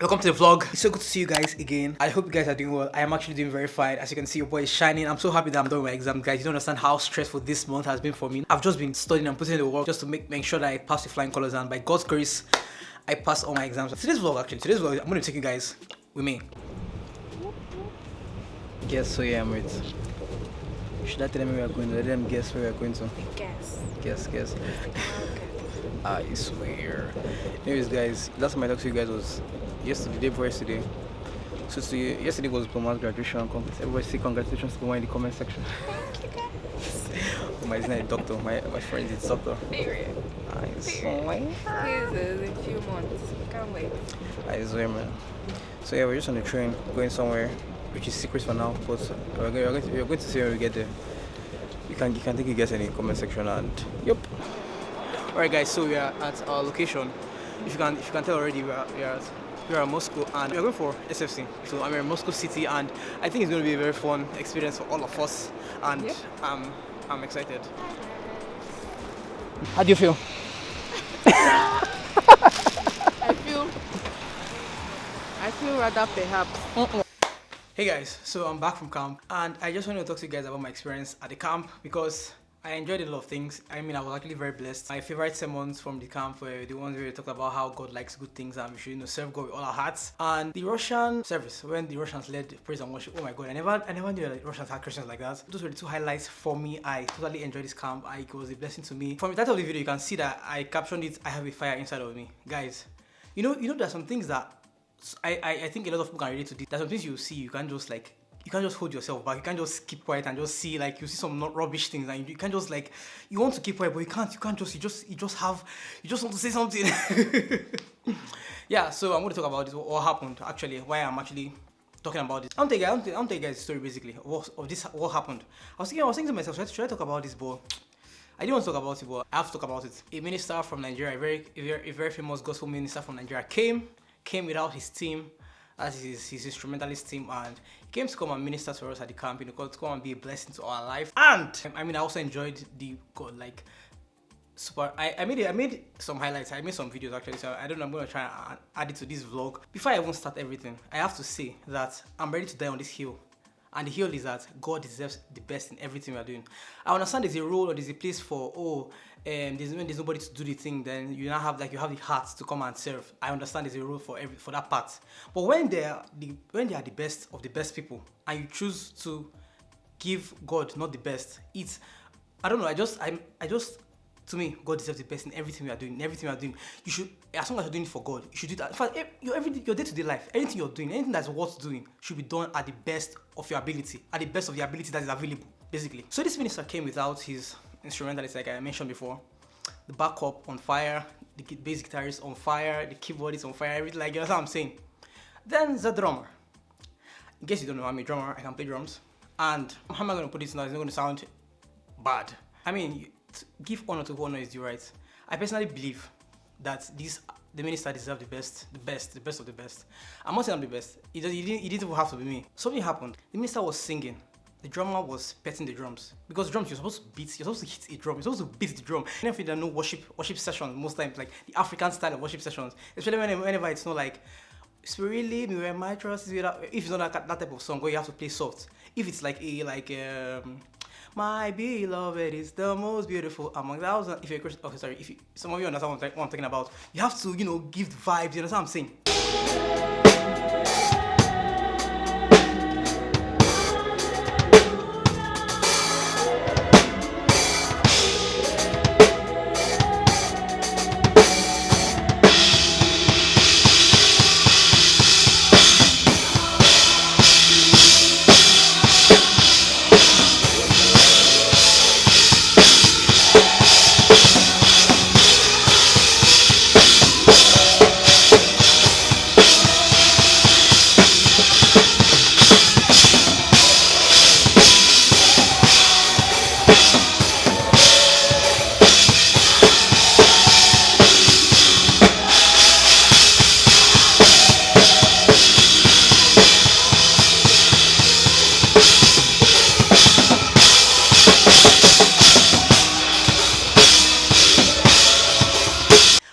Welcome to the vlog. It's so good to see you guys again. I hope you guys are doing well. I am actually doing very fine. As you can see, your boy is shining. I'm so happy that I'm done with my exam, guys. You don't understand how stressful this month has been for me. I've just been studying and putting in the work just to make sure that I pass with flying colors, and by God's grace, I passed all my exams. Today's vlog, I'm going to take you guys with me. Guess who I am with? Should I tell them where we are going? Let them guess where we are going to. Guess. I swear. Anyways, guys, last time I talked to you guys was yesterday, day before yesterday. So yesterday was Poma's graduation. Everybody say congratulations to Poma in the comment section. Thank you guys. Poma is not a doctor. My friend is a doctor. Period. I swear. His is in a few months. Can't wait. I swear, man. So yeah, we're just on the train going somewhere, which is secret for now. But we're going to see when we get there. You can take a guess in the comment section, and yep. Alright guys, so we are at our location. If you can tell already, we are at Moscow, and we are going for SFC. So I'm in Moscow City, and I think it's going to be a very fun experience for all of us, and Yep. I'm excited. How do you feel? I feel rather perhaps. Hey guys, so I'm back from camp, and I just want to talk to you guys about my experience at the camp because I enjoyed a lot of things. I mean, I was actually very blessed. My favorite sermons from the camp were the ones where we talked about how God likes good things and we should, serve God with all our hearts. And the Russian service, when the Russians led praise and worship, oh my God, I never knew that Russians had Christians like that. Those were the two highlights for me. I totally enjoyed this camp. It was a blessing to me. From the title of the video, you can see that I captioned it, I have a fire inside of me. Guys, you know, there's some things that I think a lot of people can relate to this. There's some things you see, you can't just hold yourself back. You can't just keep quiet and just see, like, you see some not rubbish things and you can't just, like, you want to keep quiet but you just want to say something. Yeah, so I'm going to talk about this, what happened actually, why I'm actually talking about this. I'll tell you guys the story basically what happened. I was thinking to myself, should I talk about this, but I didn't want to talk about it, but I have to talk about it. A minister from Nigeria, a very famous gospel minister from Nigeria came without his team, as his instrumentalist team, and he came to come and minister to us at the camp, to come and be a blessing to our life. And I mean, I also enjoyed the God, like, super. I made some highlights. I made some videos actually, so I don't know, I'm gonna try and add it to this vlog. Before I even start everything, I have to say that I'm ready to die on this hill. And the hill is that God deserves the best in everything we are doing. I understand there's a role or there's a place for, there's nobody to do the thing, then you now have, like, you have the heart to come and serve. I understand there's a role for that part. But when they are the best of the best people, and you choose to give God not the best, I don't know, I just to me, God deserves the best in everything we are doing. You should, as long as you're doing it for God, you should do that. In fact, your day-to-day life, anything you're doing, anything that's worth doing, should be done at the best of your ability, at the best of the ability that is available, basically. So this minister came without his instrumentalist, like I mentioned before, the backup on fire, the bass guitarist on fire, the keyboard is on fire, everything, like, you know what I'm saying. Then the drummer. In case you don't know, I'm a drummer. I can play drums. And how am I going to put this now? It's not going to sound bad. I mean, give honor to who honor is due, right? I personally believe that the minister deserves the best of the best. I'm not saying I'm the best. It didn't even have to be me. Something happened. The minister was singing. The drummer was petting the drums. Because drums, you're supposed to hit a drum. You're supposed to beat the drum. Even if you don't know worship sessions, most times, like the African style of worship sessions, especially whenever it's not like, spiritually, me where my trust is without, if it's not that type of song where you have to play soft. If it's like my beloved is the most beautiful among thousands. If you're a Christian, okay, sorry, some of you understand what I'm talking about. You have to, give the vibes, you understand what I'm saying?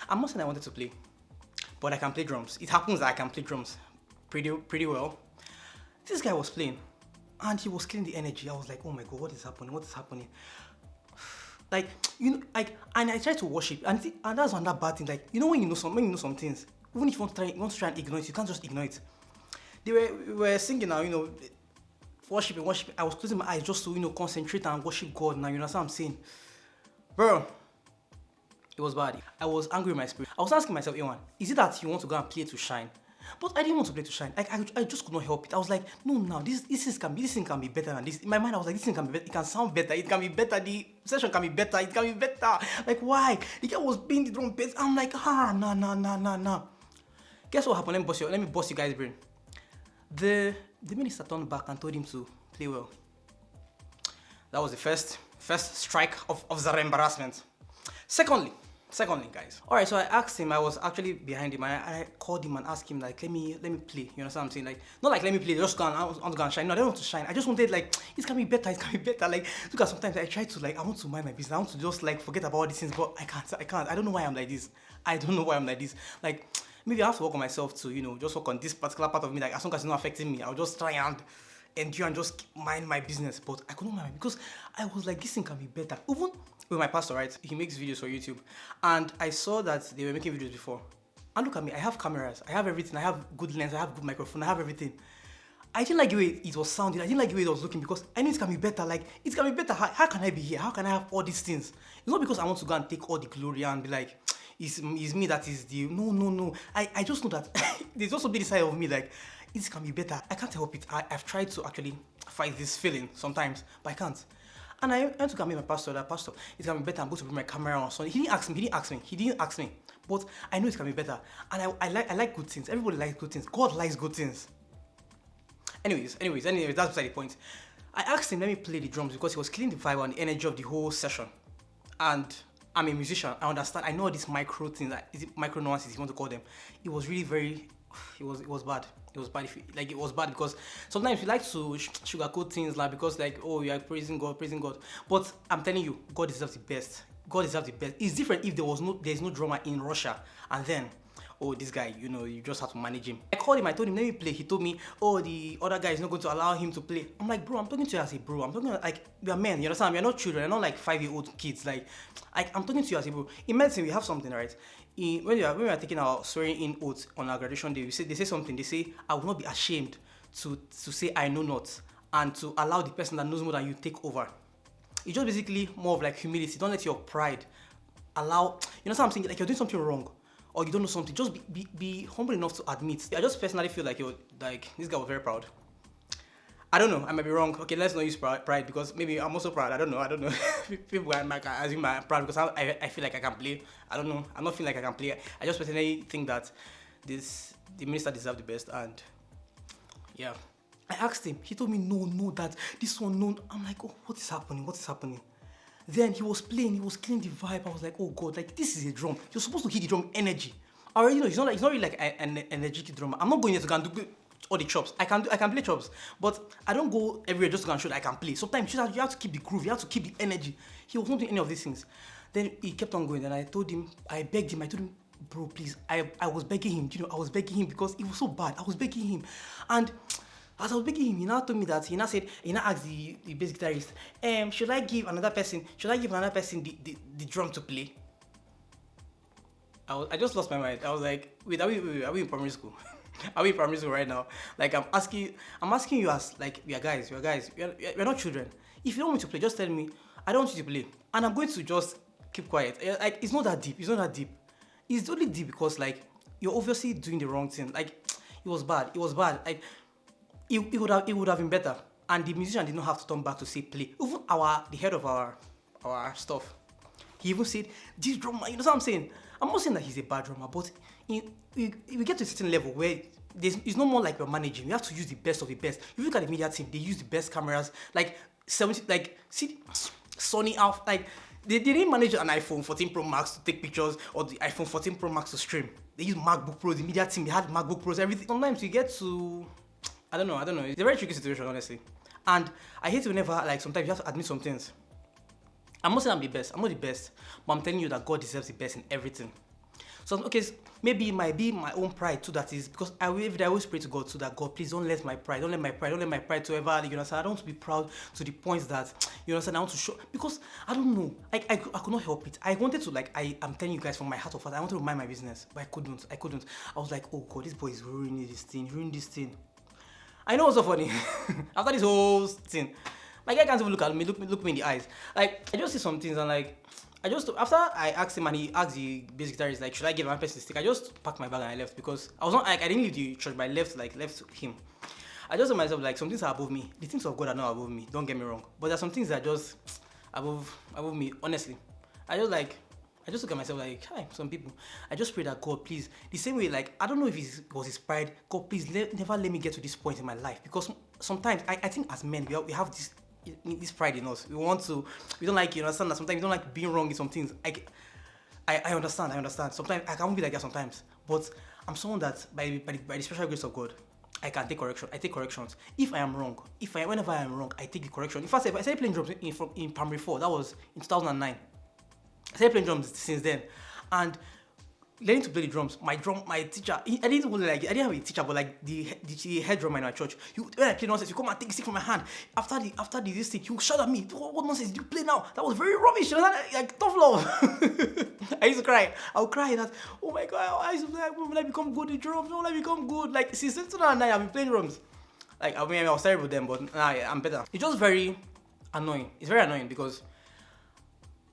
I'm not saying I wanted to play, but I can play drums. It happens that I can play drums pretty well. This guy was playing, and he was killing the energy. I was like, oh my god, what is happening? What is happening? Like, you know, like, and I tried to worship, and that's another bad thing. Like, you know, when you know some things, even if you want to try and ignore it, you can't just ignore it. We were singing now, you know, worshiping. I was closing my eyes just to, you know, concentrate and worship God. Now, you know what I'm saying, bro? It was bad. I was angry with my spirit. I was asking myself, Ewan, is it that you want to go and play to shine? But I didn't want to play to shine. Like, I just could not help it. I was like, no, now this thing can be better than this. In my mind, I was like, this thing can be better. It can sound better. It can be better. The session can be better. It can be better. Like, why? The guy was being the drum bass. I'm like, nah. Guess what happened? Let me bust you guys' brain. The minister turned back and told him to play well. That was the first strike of the embarrassment. Secondly, guys. Alright, so I asked him, I was actually behind him, and I called him and asked him, like, let me play. You know what I'm saying? Like, not like let me play, just go and I want to go and shine. No, I don't want to shine. I just wanted, like, it can be better. Like, look at sometimes I try to, like, I want to mind my business. I want to just, like, forget about all these things, but I can't. I don't know why I'm like this. Like, maybe I have to work on myself to, you know, just work on this particular part of me. Like, as long as it's not affecting me, I'll just try and endure and just mind my business. But I couldn't mind because I was like, this thing can be better. Even with my pastor, right? He makes videos for YouTube, and I saw that they were making videos before. And look at me, I have cameras, I have everything, I have good lens, I have good microphone, I have everything. I didn't like the way it was sounding, I didn't like the way it was looking because I knew it can be better. Like, it can be better. How can I be here? How can I have all these things? It's not because I want to go and take all the glory and be like, it's me that is the... No. I just know that there's also the side of me, like, it can be better. I can't help it. I've tried to actually fight this feeling sometimes, but I can't. And I went to go and meet my pastor. That pastor, it can be better. I'm going to bring my camera on Sunday. He didn't ask me. But I know it can be better. And I like good things. Everybody likes good things. God likes good things. Anyways, that's beside the point. I asked him, let me play the drums because he was killing the vibe and the energy of the whole session. And I'm a musician. I understand. I know all these micro things, micro nuances, you want to call them. It was really it was bad. It was bad. It was bad because sometimes we like to sugarcoat things, like, because, like, oh, you are praising God. But I'm telling you, God deserves the best. It's different if there's no drummer in Russia, and then, oh, this guy, you know, you just have to manage him. I called him, I told him, let me play. He told me, oh, the other guy is not going to allow him to play. I'm like, bro, I'm talking to you as a bro. I'm talking like, we are men, you understand? We are not children, we're not like 5-year-old kids. Like, I'm talking to you as a bro. In medicine, we have something, right? When we are taking our swearing in oath on our graduation day, they say something. They say, I will not be ashamed to say I know not, and to allow the person that knows more than you take over. It's just basically more of like humility. Don't let your pride allow, you know what I'm saying? Like, you're doing something wrong, or you don't know something. Just be humble enough to admit. I just personally feel like this guy was very proud. I don't know, I might be wrong. Okay, let's not use pride because maybe I'm also proud. I don't know. People might assume I'm proud because I feel like I can play. I don't know. I'm not feeling like I can play. I just personally think that the minister deserves the best, and yeah. I asked him. He told me no, that this one no. I'm like, oh, what is happening? Then he was playing. He was killing the vibe. I was like, oh God, like, this is a drum. You're supposed to hit the drum energy. I already know. It's not really like an energetic drummer. I'm not going there to go and do all the chops. I can play chops, but I don't go everywhere just to go and show that I can play. Sometimes you have to keep the groove, you have to keep the energy. He was not doing any of these things. Then he kept on going, and I told him, I told him, bro, please. I was begging him, you know, I was begging him because it was so bad. I was begging him, and as I was begging him, he now told me that, he now asked the bass guitarist, should I give another person the drum to play? I just lost my mind. I was like, wait, are we in primary school? Are we in primary school right now? Like, I'm asking you as, like, we are guys. We're not children. If you don't want me to play, just tell me, I don't want you to play. And I'm going to just keep quiet. Like, it's not that deep. It's only deep because, like, you're obviously doing the wrong thing. Like, it was bad. Like, it would have been better. And the musician did not have to turn back to say play. Even the head of our stuff, he even said, this drummer, you know what I'm saying? I'm not saying that he's a bad drummer, but we get to a certain level where it's no more like we're managing. We have to use the best of the best. If you look at the media team, they use the best cameras, like 70, like, see Sony Alpha, like, they didn't manage an iPhone 14 Pro Max to take pictures or the iPhone 14 Pro Max to stream. They use MacBook Pro, the media team, they had MacBook Pros, everything. Sometimes you get to, I don't know. It's a very tricky situation, honestly. And I hate it whenever, like, sometimes you have to admit some things. I'm not saying I'm the best, but I'm telling you that God deserves the best in everything. So okay, maybe it might be my own pride too. That is because I always pray to God so that God, please don't let my pride, don't let my pride to ever, you know. So I don't want to be proud to the point that, you know, so I want to show, because I don't know, I could not help it. I wanted to, like, I'm telling you guys from my heart of heart, I wanted to mind my business, but I couldn't. I was like, oh God, this boy is ruining this thing. I know what's so funny. After this whole thing, my guy can't even look at me, look me in the eyes. Like, I just see some things and like, after I asked him and he asked the bass guitarist, like, should I give my person stick? I just packed my bag and I left, because I was not, like, I didn't leave the church, but I left him. I just told myself, like, some things are above me. The things of God are not above me, don't get me wrong. But there's some things that are just above me, honestly. I just look at myself like, hi, some people. I just pray that God, please, the same way, like, I don't know if it was his pride, God, please, never let me get to this point in my life. Because sometimes, I think as men, we have this pride in us. We don't like, you understand that sometimes we don't like being wrong in some things. I understand. Sometimes I can't be like that sometimes. But I'm someone that by the special grace of God, I can take correction. I take corrections. If I am wrong, whenever I am wrong, I take the correction. In fact, if I started playing drums in primary 4, that was in 2009. I started playing drums since then, and learning to play the drums. My teacher, I didn't even like it. I didn't have a teacher, but like the head drummer in our church. When I play nonsense, you come and take the stick from my hand. After this stick, you shout at me. What nonsense did you play now? That was very rubbish. You know, like tough love. I used to cry. I would cry that, oh my God, I used to be like, when will I become good in drums? When will I become good? Like since 2009, I've been playing drums. Like, I mean, I was terrible then, but now I'm better. It's just very annoying. It's very annoying because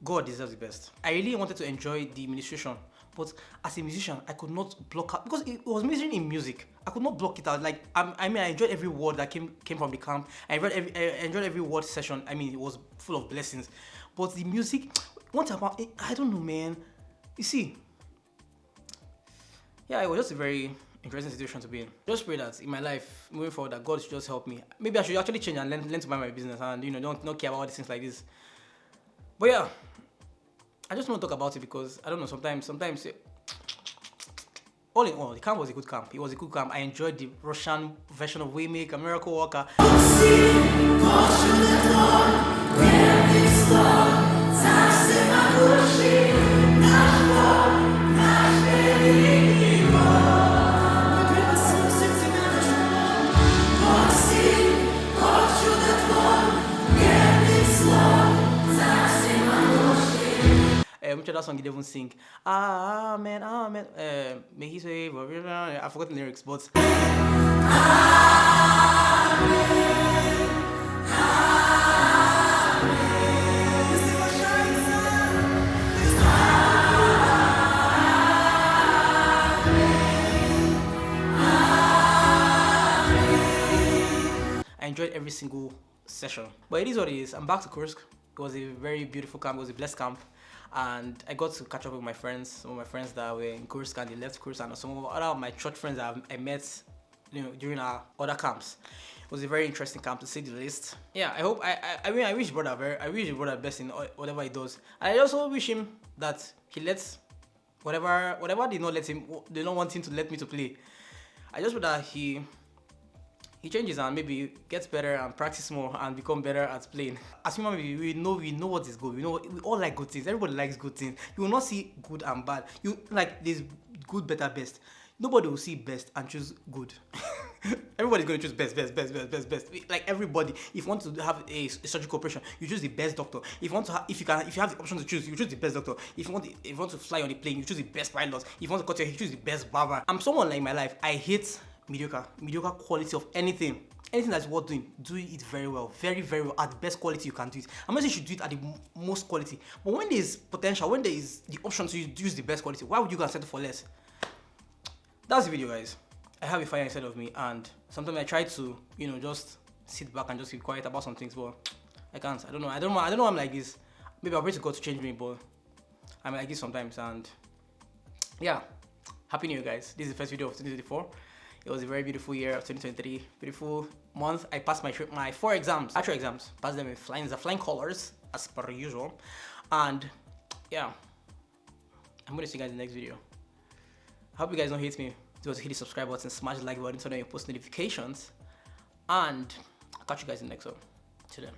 God deserves the best. I really wanted to enjoy the ministration, but as a musician, I could not block out, because it was ministering in music. I could not block it out. Like, I enjoyed every word that came from the camp. I enjoyed every word session. I mean, it was full of blessings. But the music, what about it? I don't know, man. You see, yeah, it was just a very interesting situation to be in. Just pray that in my life, moving forward, that God should just help me. Maybe I should actually change and learn to mind my business and, you know, don't care about all these things like this. But yeah, I just want to talk about it because I don't know, sometimes all in all, the camp was a good camp. It was a good camp. I enjoyed the Russian version of Waymaker, Miracle Worker. Which other song did even sing? Amen, amen. May he say, I forgot the lyrics, but I enjoyed every single session. But it is what it is. I'm back to Kursk. It was a very beautiful camp. It was a blessed camp. And I got to catch up with my friends, some of my friends that were in Kursk and they left Kursk, and some of other of my church friends that I met, you know, during our other camps. It was a very interesting camp, to say the least. Yeah, I hope, I wish brother best in whatever he does. I also wish him that he lets whatever they don't want him to let me to play. I just hope that he changes and maybe gets better and practice more and become better at playing. As human beings, we know what is good. We all like good things. Everybody likes good things. You will not see good and bad. You like there's good, better, best. Nobody will see best and choose good. Everybody's going to choose best. Like everybody, if you want to have a surgical operation, you choose the best doctor. If you have the option to choose, you choose the best doctor. If you want to fly on a plane, you choose the best pilot. If you want to cut your hair, you choose the best barber. I'm someone like in my life, I hate mediocre quality of anything that's worth doing. Do it very well, very well, at the best quality you can do it. I'm not saying you should do it at the most quality, but when there's potential, when there is the option to use the best quality, why would you go and settle for less? That's the video, guys. I have a fire inside of me, and sometimes I try to, you know, just sit back and just keep quiet about some things, but I can't. I don't know why I'm like this. Maybe I'll pray to God to change me, but I'm like this sometimes. And yeah, happy New Year, guys. This is the first video of 2024. It was a very beautiful year of 2023, beautiful month. I passed my 4 exams, actual exams, passed them with flying colors as per usual. And yeah, I'm gonna see you guys in the next video. I hope you guys don't hate me. Just hit the subscribe button, smash the like button, turn on your post notifications, and I'll catch you guys in the next one. Till then.